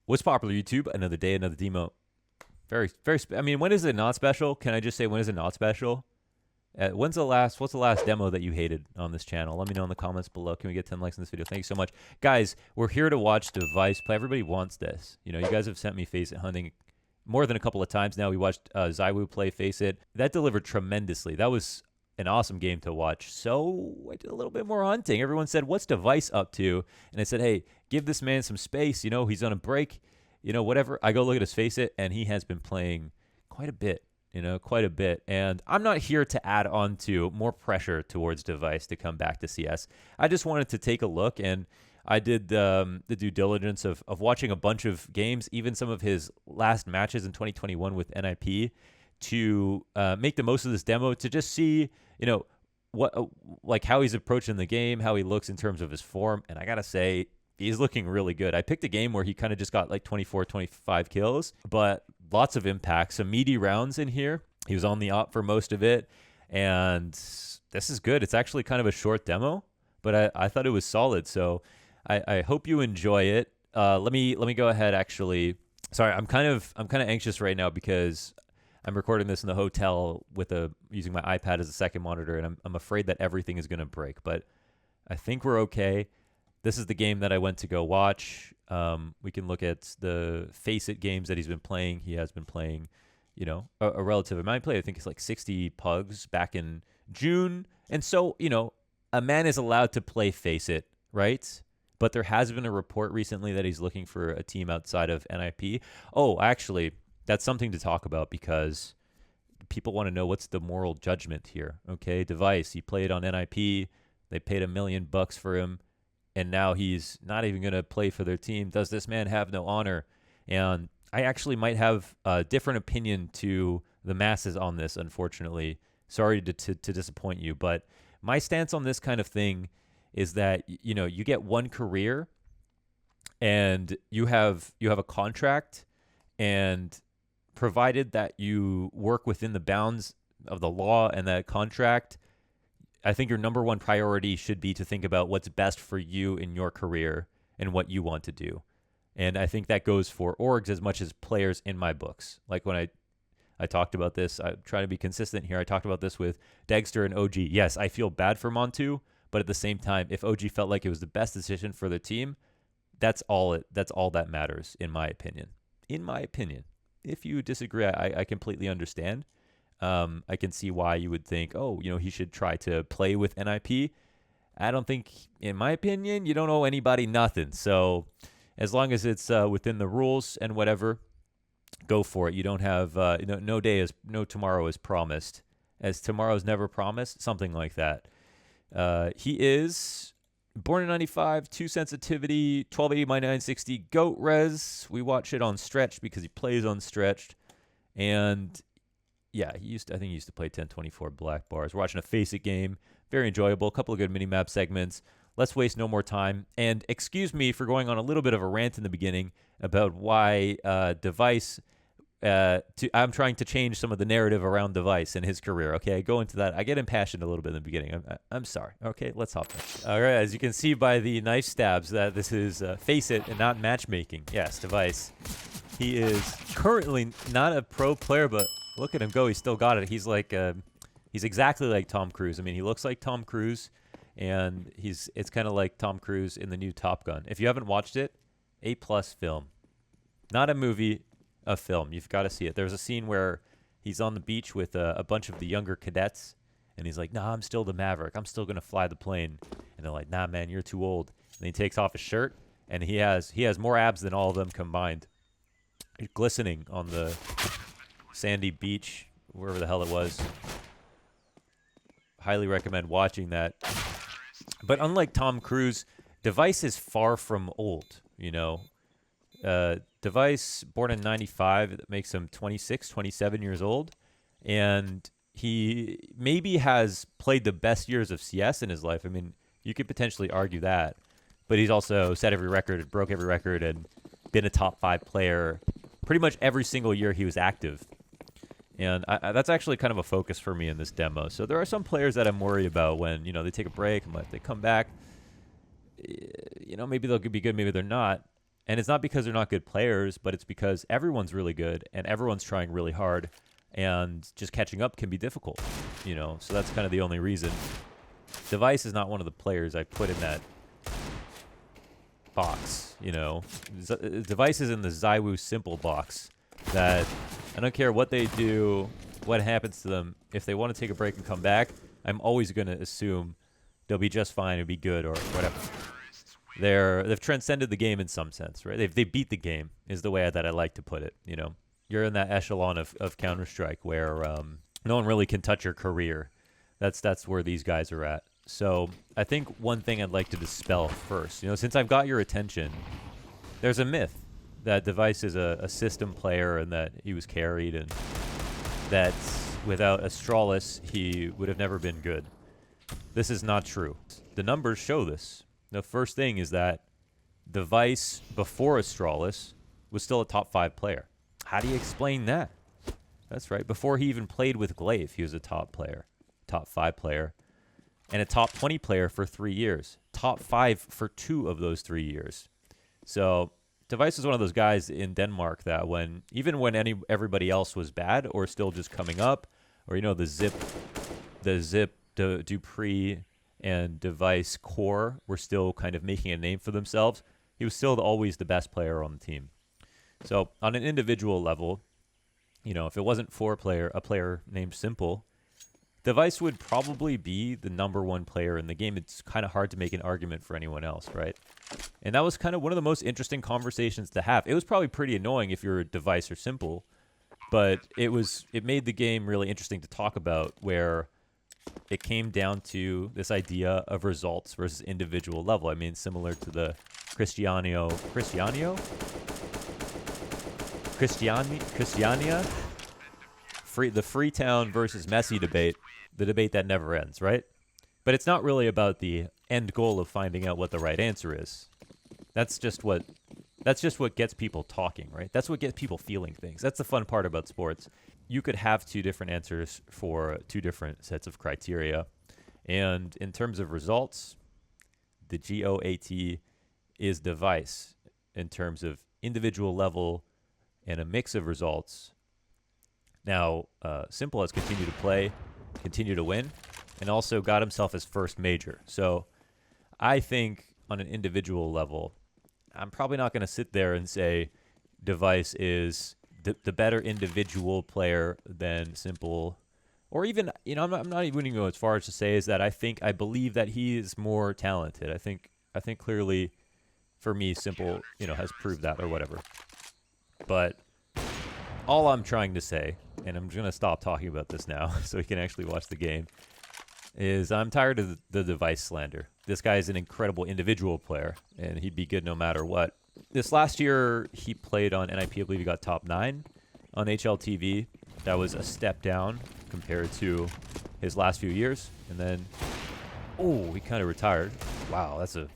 What's popular, YouTube? Another day, another demo. I mean, when is it not special? Can I just say when is it not special? What's the last demo that you hated on this channel? Let me know in the comments below. Can we get 10 likes in this video? Thank you so much. Guys, we're here to watch Device play. Everybody wants this. You know, you guys have sent me FACEIT hunting more than a couple of times now. We watched Zywoo play FACEIT. That delivered tremendously. That was an awesome game to watch. So I did a little bit more hunting. Everyone said, what's Device up to? And I said, hey, give this man some space. You know, he's on a break. You know, whatever. I go look at his FACEIT, and he has been playing quite a bit. Quite a bit. And I'm not here to add on to more pressure towards Device to come back to CS. I just wanted to take a look, and I did the due diligence of watching a bunch of games, even some of his last matches in 2021 with NIP, to make the most of this demo, to just see, what like how he's approaching the game, how he looks in terms of his form. And I got to say, he's looking really good. I picked a game where he kind of just got like 24, 25 kills, but lots of impact, some meaty rounds in here. He was on the op for most of it, and this is good. It's actually kind of a short demo, but I thought it was solid. So I hope you enjoy it. Let me go ahead. Actually, sorry, I'm kind of anxious right now because I'm recording this in the hotel using my iPad as a second monitor, and I'm afraid that everything is going to break. But I think we're okay. This is the game that I went to go watch. We can look at the FACEIT games that he's been playing. He has been playing, a relative amount. He played, I think it's like 60 pugs back in June. And so, a man is allowed to play FACEIT, right? But there has been a report recently that he's looking for a team outside of NIP. Oh, actually, that's something to talk about because people want to know what's the moral judgment here. Okay, Device, he played on NIP. They paid $1 million for him. And now he's not even going to play for their team. Does this man have no honor? And I actually might have a different opinion to the masses on this, unfortunately. Sorry to disappoint you, but my stance on this kind of thing is that, you get one career and you have a contract, and provided that you work within the bounds of the law and that contract, I think your number one priority should be to think about what's best for you in your career and what you want to do. And I think that goes for orgs as much as players in my books. Like when I talked about this, I'm trying to be consistent here. I talked about this with Dagster and OG. Yes, I feel bad for Montu, but at the same time, if OG felt like it was the best decision for the team, that's all that matters, in my opinion. In my opinion. If you disagree, I completely understand. I can see why you would think, he should try to play with NIP. I don't think, in my opinion, you don't owe anybody nothing. So as long as it's within the rules and whatever, go for it. You don't have, no tomorrow is promised. As tomorrow's never promised, something like that. He is born in 95, 2 sensitivity, 1280 by 960, GOAT res. We watch it on stretched because he plays on stretched. And yeah, I think he used to play 1024 black bars. We're watching a FACEIT game. Very enjoyable. A couple of good mini-map segments. Let's waste no more time. And excuse me for going on a little bit of a rant in the beginning about why Device... I'm trying to change some of the narrative around Device and his career, okay? I go into that. I get impassioned a little bit in the beginning. I'm sorry. Okay, let's hop in. All right, as you can see by the knife stabs that this is FACEIT and not matchmaking. Yes, Device. He is currently not a pro player, but... look at him go. He still got it. He's like, he's exactly like Tom Cruise. I mean, he looks like Tom Cruise, and it's kind of like Tom Cruise in the new Top Gun. If you haven't watched it, A+ film. Not a movie, a film. You've got to see it. There's a scene where he's on the beach with a bunch of the younger cadets, and he's like, nah, I'm still the Maverick. I'm still going to fly the plane. And they're like, nah, man, you're too old. And he takes off his shirt, and he has more abs than all of them combined. He's glistening on the sandy beach, wherever the hell it was. Highly recommend watching that. But unlike Tom Cruise, Device is far from old, Device, born in 95, that makes him 26, 27 years old. And he maybe has played the best years of CS in his life. I mean, you could potentially argue that. But he's also set every record, broke every record, and been a top 5 player pretty much every single year he was active. And that's actually kind of a focus for me in this demo. So there are some players that I'm worried about when, they take a break and if they come back, maybe they'll be good, maybe they're not. And it's not because they're not good players, but it's because everyone's really good and everyone's trying really hard, and just catching up can be difficult, you know? So that's kind of the only reason. Device is not one of the players I put in that box, you know? Device is in the ZywOo simple box that I don't care what they do, what happens to them. If they want to take a break and come back, I'm always going to assume they'll be just fine and be good or whatever. They've transcended the game in some sense, right? They beat the game is the way that I like to put it, you know? You're in that echelon of Counter-Strike where no one really can touch your career. That's where these guys are at. So I think one thing I'd like to dispel first, you know, since I've got your attention, there's a myth that Device is a system player and that he was carried, and that without Astralis, he would have never been good. This is not true. The numbers show this. The first thing is that Device, before Astralis, was still a top 5 player. How do you explain that? That's right. Before he even played with Glaive, he was a top player, top 5 player, and a top 20 player for 3 years. Top 5 for 2 of those 3 years. So Device is one of those guys in Denmark that even when everybody else was bad or still just coming up, or, you know, the Zip, Dupree, and Device core were still kind of making a name for themselves, he was still always the best player on the team. So on an individual level, you know, if it wasn't for a player named Simple, Device would probably be the #1 player in the game. It's kind of hard to make an argument for anyone else, right? And that was kind of one of the most interesting conversations to have. It was probably pretty annoying if you're a Device or Simple, but it made the game really interesting to talk about, where it came down to this idea of results versus individual level. I mean, similar to the Christiania the Freetown versus Messi debate, the debate that never ends, right? But it's not really about the end goal of finding out what the right answer is. That's just what gets people talking, right? That's what gets people feeling things. That's the fun part about sports. You could have 2 different answers for 2 different sets of criteria. And in terms of results, the GOAT is Device in terms of individual level and a mix of results. Now, Simple has continued to play, continued to win, and also got himself his first major. So I think on an individual level, I'm probably not going to sit there and say Device is the better individual player than Simple. Or even, you know, I'm not even going to go as far as to say is that I believe that he is more talented. I think clearly, for me, Simple, you know, has proved that or whatever. But all I'm trying to say, and I'm going to stop talking about this now so we can actually watch the game, is I'm tired of the Device slander. This guy is an incredible individual player, and he'd be good no matter what. This last year, he played on NIP. I believe he got top 9 on HLTV. That was a step down compared to his last few years. And then, he kind of retired. Wow, that's a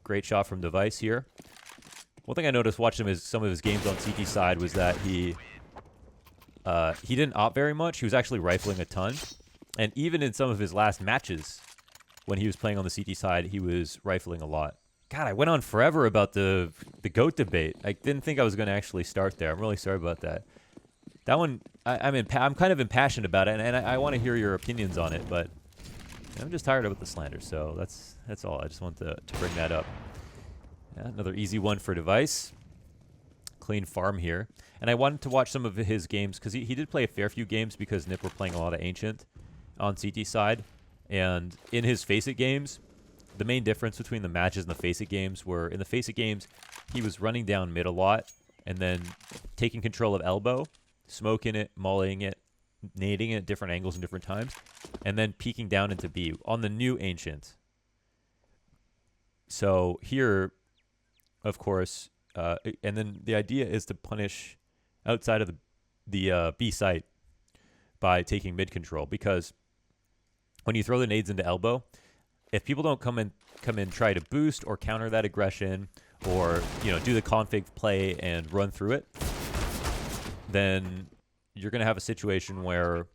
great shot from Device here. One thing I noticed watching some of his games on CT side was that he didn't op very much. He was actually rifling a ton. And even in some of his last matches, when he was playing on the CT side, he was rifling a lot. God, I went on forever about the GOAT debate. I didn't think I was going to actually start there. I'm really sorry about that. That one, I'm kind of impassioned about it, and I want to hear your opinions on it, but I'm just tired about the slander, so that's all. I just want to bring that up. Yeah, another easy one for Device. Clean farm here. And I wanted to watch some of his games, because he did play a fair few games because NIP were playing a lot of Ancient on CT side. And in his FACEIT games, the main difference between the matches and the FACEIT games were, in the FACEIT games, he was running down mid a lot and then taking control of elbow, smoking it, mollying it, nading it at different angles and different times, and then peeking down into B on the new Ancient. So here, of course, and then the idea is to punish outside of the B site by taking mid control, because when you throw the nades into elbow, if people don't come in, try to boost or counter that aggression, or, you know, do the config play and run through it, then you're going to have a situation where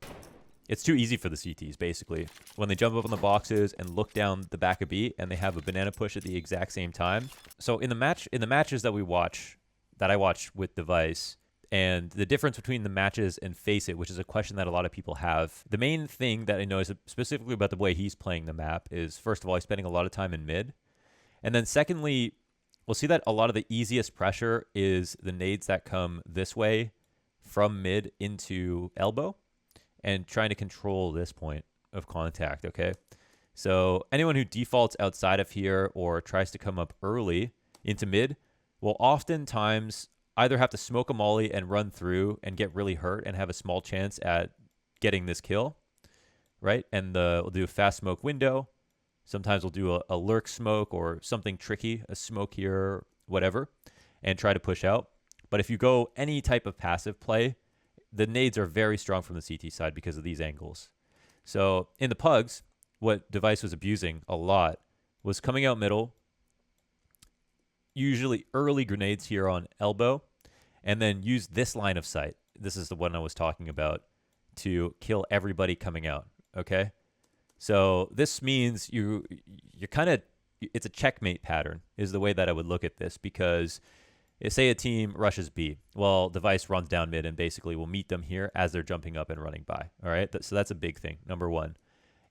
it's too easy for the CTs, basically. When they jump up on the boxes and look down the back of B and they have a banana push at the exact same time. So in the matches that I watch with Device, and the difference between the matches and FACEIT, which is a question that a lot of people have, the main thing that I know is specifically about the way he's playing the map is, first of all, he's spending a lot of time in mid. And then secondly, we'll see that a lot of the easiest pressure is the nades that come this way from mid into elbow and trying to control this point of contact, okay? So anyone who defaults outside of here or tries to come up early into mid will oftentimes either have to smoke a molly and run through and get really hurt and have a small chance at getting this kill, right? And we'll do a fast smoke window. Sometimes we'll do a lurk smoke or something tricky, a smoke here, whatever, and try to push out. But if you go any type of passive play, the nades are very strong from the CT side because of these angles. So in the pugs, what Device was abusing a lot was coming out middle, usually early grenades here on elbow, and then use this line of sight. This is the one I was talking about to kill everybody coming out, okay? So this means you're kind of, it's a checkmate pattern is the way that I would look at this, because say a team rushes B. Well, Device runs down mid and basically will meet them here as they're jumping up and running by, all right? So that's a big thing, number one.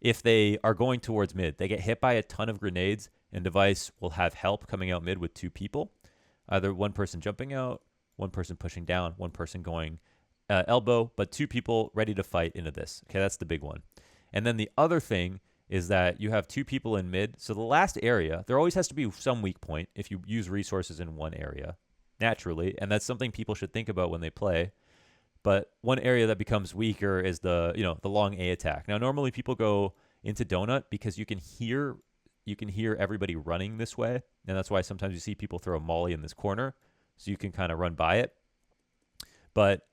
If they are going towards mid, they get hit by a ton of grenades, and Device will have help coming out mid with two people, either one person jumping out, one person pushing down, one person going elbow, but two people ready to fight into this. Okay, that's the big one. And then the other thing is that you have two people in mid. So the last area, there always has to be some weak point if you use resources in one area, naturally. And that's something people should think about when they play. But one area that becomes weaker is the long A attack. Now, normally people go into donut because you can hear everybody running this way. And that's why sometimes you see people throw a molly in this corner, so you can kind of run by it. But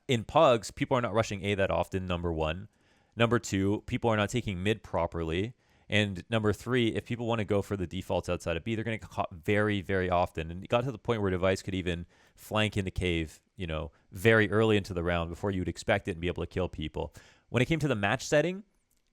in pugs, people are not rushing A that often, number one. Number two, people are not taking mid properly. And number three, if people want to go for the defaults outside of B, they're going to get caught very, very often. And it got to the point where Device could even flank into cave, very early into the round before you would expect it and be able to kill people. When it came to the match setting,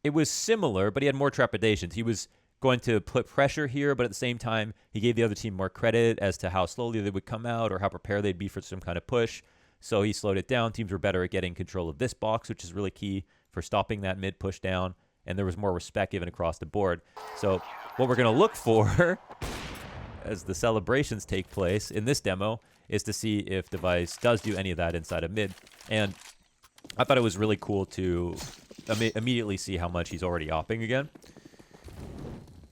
it was similar, but he had more trepidations. He was going to put pressure here, but at the same time, he gave the other team more credit as to how slowly they would come out or how prepared they'd be for some kind of push. So he slowed it down. Teams were better at getting control of this box, which is really key for stopping that mid push down. And there was more respect given across the board. So what we're going to look for as the celebrations take place in this demo is to see if Device does do any of that inside of mid. And I thought it was really cool to immediately see how much he's already opping again.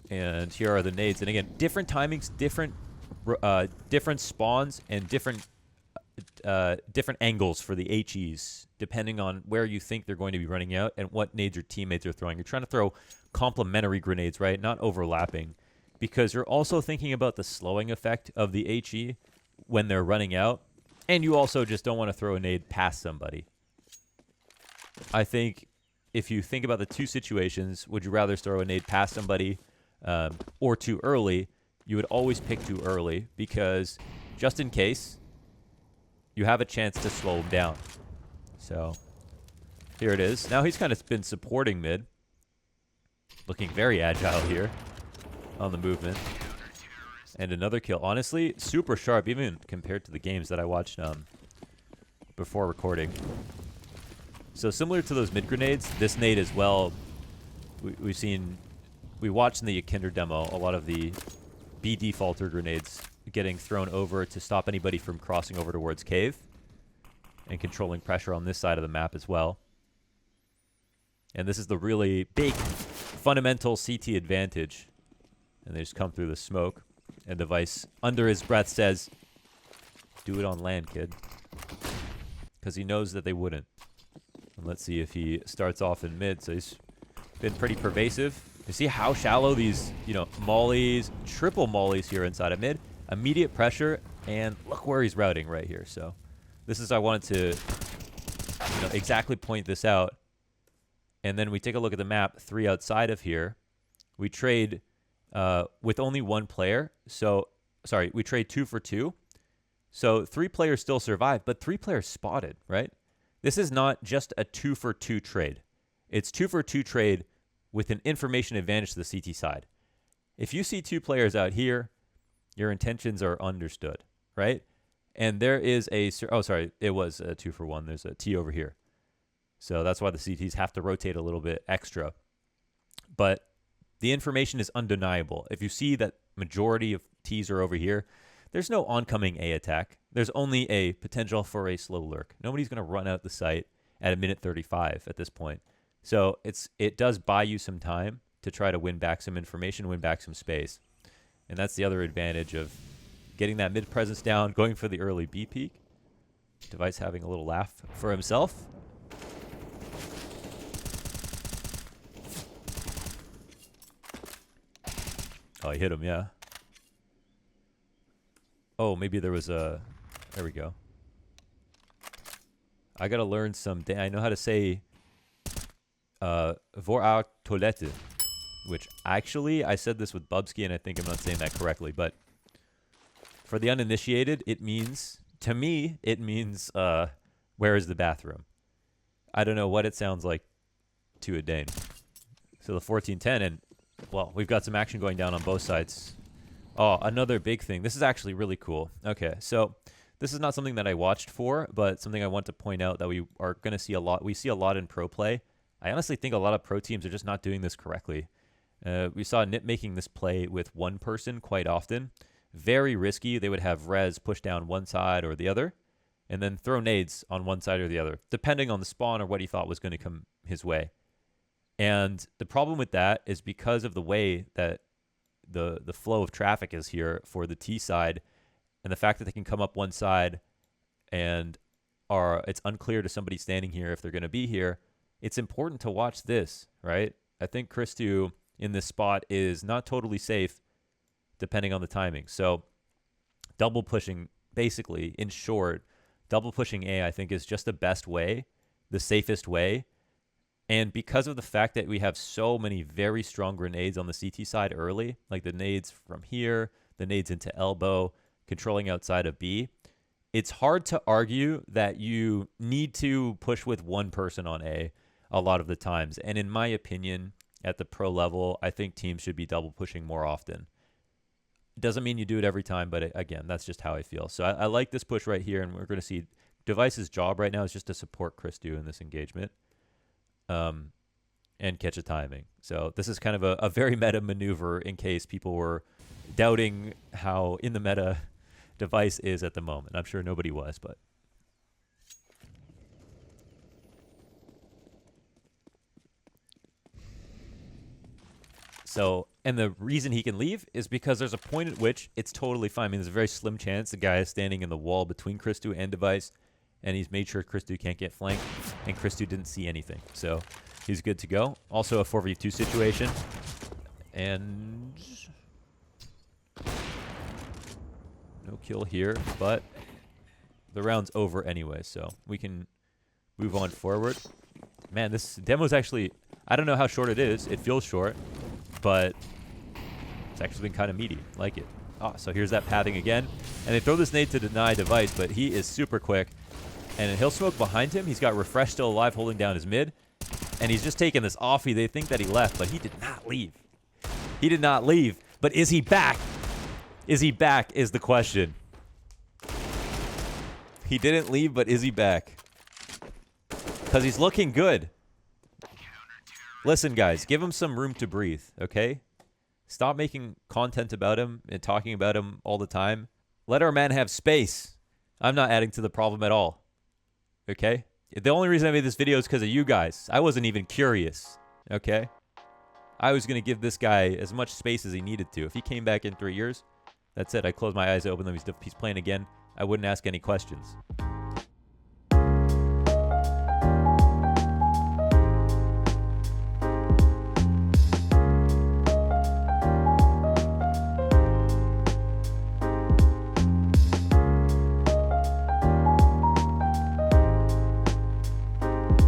And here are the nades. And again, different timings, different spawns, and different angles for the HEs, depending on where you think they're going to be running out and what nades your teammates are throwing. You're trying to throw complementary grenades, right? Not overlapping, because you're also thinking about the slowing effect of the HE when they're running out, and you also just don't want to throw a nade past somebody. I think if you think about the two situations, would you rather throw a nade past somebody or too early? You would always pick too early, because just in case, you have a chance to slow him down. So here it is. Now he's kind of been supporting mid, looking very agile here on the movement. And another kill. Honestly, super sharp, even compared to the games that I watched before recording. So similar to those mid grenades, this nade as well. We watched in the Kinder demo a lot of the B defaulter grenades getting thrown over to stop anybody from crossing over towards cave and controlling pressure on this side of the map as well. And this is the really big fundamental CT advantage. And they just come through the smoke. And Device, under his breath, says, "Do it on land, kid." Because he knows that they wouldn't. And let's see if he starts off in mid. So he's been pretty pervasive. You see how shallow these, mollies, triple mollies here inside of mid. Immediate pressure, and look where he's routing right here. So this is, I wanted to, exactly point this out. And then we take a look at the map, 3 outside of here. We trade with only 1 player. So, sorry, we trade 2 for 2. So 3 players still survive, but 3 players spotted, right? This is not just a 2 for 2 trade. It's 2-for-2 trade with an information advantage to the CT side. If you see 2 players out here, your intentions are understood, right? And there is a, oh, sorry, it was a 2-for-1. There's a T over here. So that's why the CTs have to rotate a little bit extra. But the information is undeniable. If you see that majority of Ts are over here, there's no oncoming A attack. There's only a potential for a slow lurk. Nobody's going to run out the site at a minute 35 at this point. So it does buy you some time to try to win back some information, win back some space. And that's the other advantage of getting that mid presence down, going for the early B peak. Device having a little laugh for himself. Oh, he hit him, yeah. Oh, maybe there was a... There we go. I gotta learn some... I know how to say... Voor our toilette. Which, actually, I said this with Bubsky, and I think I'm not saying that correctly, but... For the uninitiated, it means... To me, it means... where is the bathroom? I don't know what it sounds like to a Dane. So the 1410, and... Well, we've got some action going down on both sides. Oh, another big thing. This is actually really cool. Okay, so this is not something that I watched for, but something I want to point out that we are going to see a lot. We see a lot in pro play. I honestly think a lot of pro teams are just not doing this correctly. We saw Nip making this play with one person quite often. Very risky. They would have Rez push down one side or the other, and then throw nades on one side or the other, depending on the spawn or what he thought was going to come his way. And the problem with that is because of the way that the flow of traffic is here for the T side, and the fact that they can come up one side and it's unclear to somebody standing here if they're going to be here, it's important to watch this, right? I think Christu in this spot is not totally safe depending on the timing. So double pushing, basically, in short, double pushing A, I think, is just the best way, the safest way. And because of the fact that we have so many very strong grenades on the CT side early, like the nades from here, the nades into elbow, controlling outside of B, it's hard to argue that you need to push with one person on A lot of the times. And in my opinion, at the pro level, I think teams should be double pushing more often. Doesn't mean you do it every time, but again, that's just how I feel. So I like this push right here, and we're going to see Device's job right now is just to support Christu in this engagement. And catch a timing. So this is kind of a very meta maneuver in case people were doubting how in the meta Device is at the moment. I'm sure nobody was, but. So, and the reason he can leave is because there's a point at which it's totally fine. I mean, there's a very slim chance the guy is standing in the wall between Christu and Device, and he's made sure Christu can't get flanked, and Christu didn't see anything. So he's good to go. Also a 4v2 situation. And no kill here, but the round's over anyway, so we can move on forward. Man, this demo's actually, I don't know how short it is. It feels short, but it's actually been kind of meaty. Like it. Oh, so here's that pathing again. And they throw this nade to deny Device, but he is super quick. And he'll smoke behind him. He's got Refresh still alive, holding down his mid. And he's just taking this offie. They think that he left, but he did not leave. He did not leave. But is he back? Is he back is the question. He didn't leave, but is he back? Because he's looking good. Listen, guys, give him some room to breathe, okay? Stop making content about him and talking about him all the time. Let our man have space. I'm not adding to the problem at all. Okay? The only reason I made this video is because of you guys. I wasn't even curious. Okay? I was going to give this guy as much space as he needed to. If he came back in 3 years, that's it. I closed my eyes, I opened them, he's playing again. I wouldn't ask any questions.